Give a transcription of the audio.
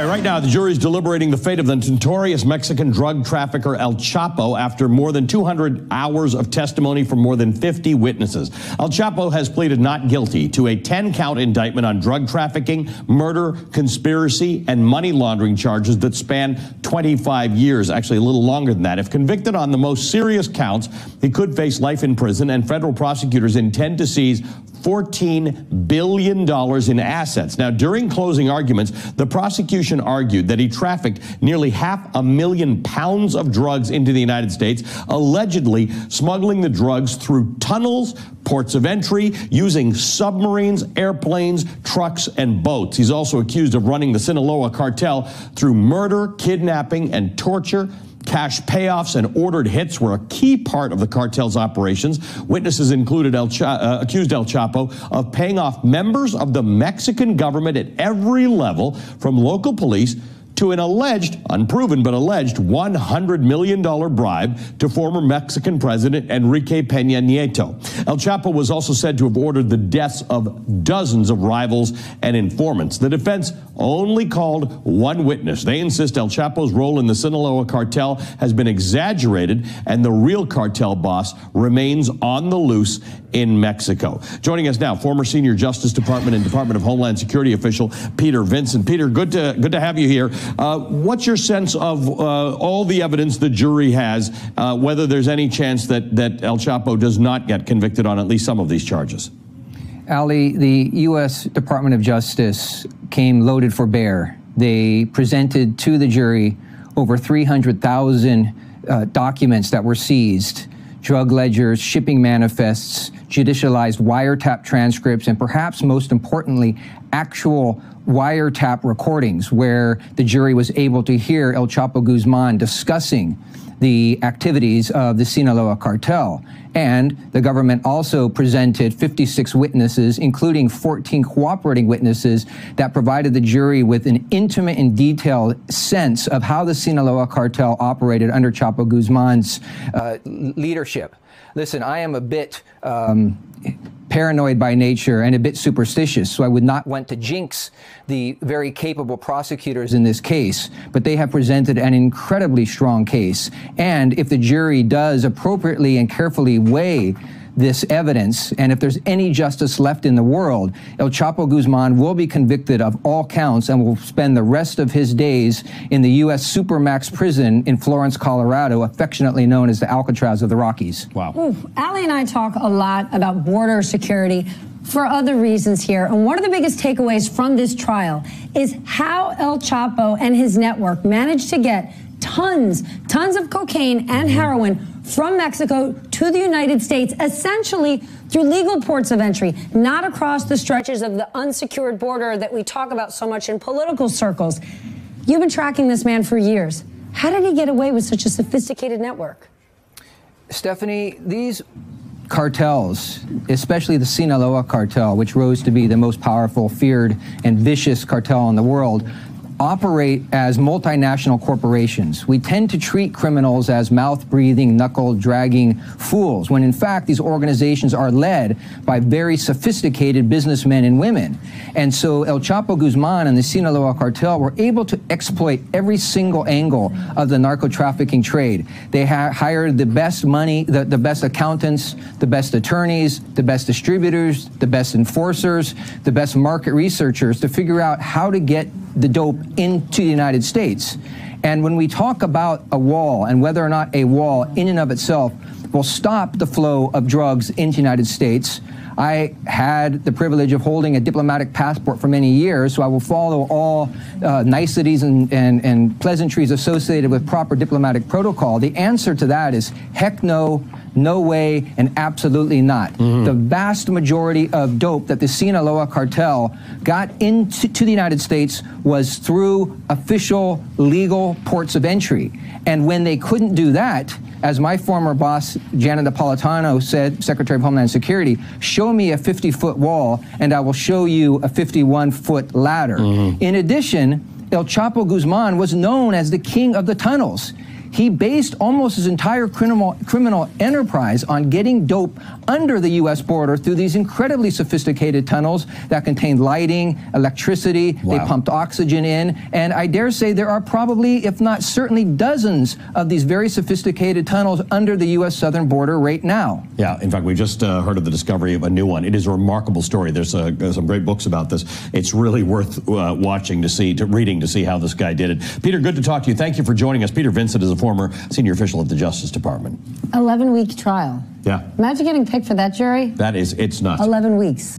right, right now the jury's deliberating the fate of the notorious Mexican drug trafficker El Chapo after more than 200 hours of testimony from more than 50 witnesses. El Chapo has pleaded not guilty to a 10-count indictment on drug trafficking, murder, conspiracy, and money laundering charges that span 25 years, actually a little longer than that. If convicted on the most serious counts, he could face life in prison, and federal prosecutors intend to seize $14 billion in assets. Now, during closing arguments, the prosecution argued that he trafficked nearly 500,000 pounds of drugs into the United States, allegedly smuggling the drugs through tunnels, ports of entry, using submarines, airplanes, trucks, and boats. He's also accused of running the Sinaloa Cartel through murder, kidnapping, and torture. Cash payoffs and ordered hits were a key part of the cartel's operations. Witnesses included accused El Chapo of paying off members of the Mexican government at every level, from local police to an alleged, unproven but alleged, $100 million bribe to former Mexican President Enrique Peña Nieto. El Chapo was also said to have ordered the deaths of dozens of rivals and informants. The defense only called one witness. They insist El Chapo's role in the Sinaloa Cartel has been exaggerated and the real cartel boss remains on the loose in Mexico. Joining us now, former senior Justice Department and Department of Homeland Security official Peter Vincent. Peter, good to have you here. What's your sense of all the evidence the jury has, whether there's any chance that El Chapo does not get convicted on at least some of these charges? Ali, the U.S. Department of Justice came loaded for bear. They presented to the jury over 300,000 documents that were seized, drug ledgers, shipping manifests, judicialized wiretap transcripts, and perhaps most importantly, actual wiretap recordings where the jury was able to hear El Chapo Guzman discussing the activities of the Sinaloa Cartel. And the government also presented 56 witnesses, including 14 cooperating witnesses, that provided the jury with an intimate and detailed sense of how the Sinaloa Cartel operated under Chapo Guzman's leadership. Listen, I am a bit paranoid by nature and a bit superstitious, so I would not want to jinx the very capable prosecutors in this case, but they have presented an incredibly strong case. And if the jury does appropriately and carefully weigh this evidence, and if there's any justice left in the world, El Chapo Guzman will be convicted of all counts and will spend the rest of his days in the U.S. Supermax prison in Florence, Colorado, affectionately known as the Alcatraz of the Rockies. Wow. Ooh, Ali and I talk a lot about border security for other reasons here. And one of the biggest takeaways from this trial is how El Chapo and his network managed to get tons of cocaine and heroin from Mexico to the United States, essentially through legal ports of entry, not across the stretches of the unsecured border that we talk about so much in political circles. You've been tracking this man for years. How did he get away with such a sophisticated network? Stephanie, these cartels, especially the Sinaloa Cartel, which rose to be the most powerful, feared, and vicious cartel in the world, operate as multinational corporations. We tend to treat criminals as mouth-breathing, knuckle-dragging fools, when in fact these organizations are led by very sophisticated businessmen and women. And so El Chapo Guzman and the Sinaloa Cartel were able to exploit every single angle of the narco-trafficking trade. They hired the best money, the best accountants, the best attorneys, the best distributors, the best enforcers, the best market researchers to figure out how to get the dope into the United States. And when we talk about a wall and whether or not a wall in and of itself will stop the flow of drugs into the United States, I had the privilege of holding a diplomatic passport for many years, so I will follow all niceties and pleasantries associated with proper diplomatic protocol. The answer to that is heck no, no way, and absolutely not. The vast majority of dope that the Sinaloa Cartel got into the United States was through official legal ports of entry. And when they couldn't do that, as my former boss, Janet Napolitano, said, Secretary of Homeland Security, show me a 50-foot wall and I will show you a 51-foot ladder. In addition, El Chapo Guzman was known as the king of the tunnels. He based almost his entire criminal enterprise on getting dope under the U.S. border through these incredibly sophisticated tunnels that contained lighting, electricity. Wow. They pumped oxygen in, and I dare say there are probably, if not certainly, dozens of these very sophisticated tunnels under the U.S. southern border right now. Yeah, in fact, we just heard of the discovery of a new one. It is a remarkable story. There's some great books about this. It's really worth reading to see how this guy did it. Peter, good to talk to you. Thank you for joining us. Peter Vincent is a former senior official at the Justice Department. 11-week trial. Yeah. Imagine getting picked for that jury. It's nuts. 11 weeks.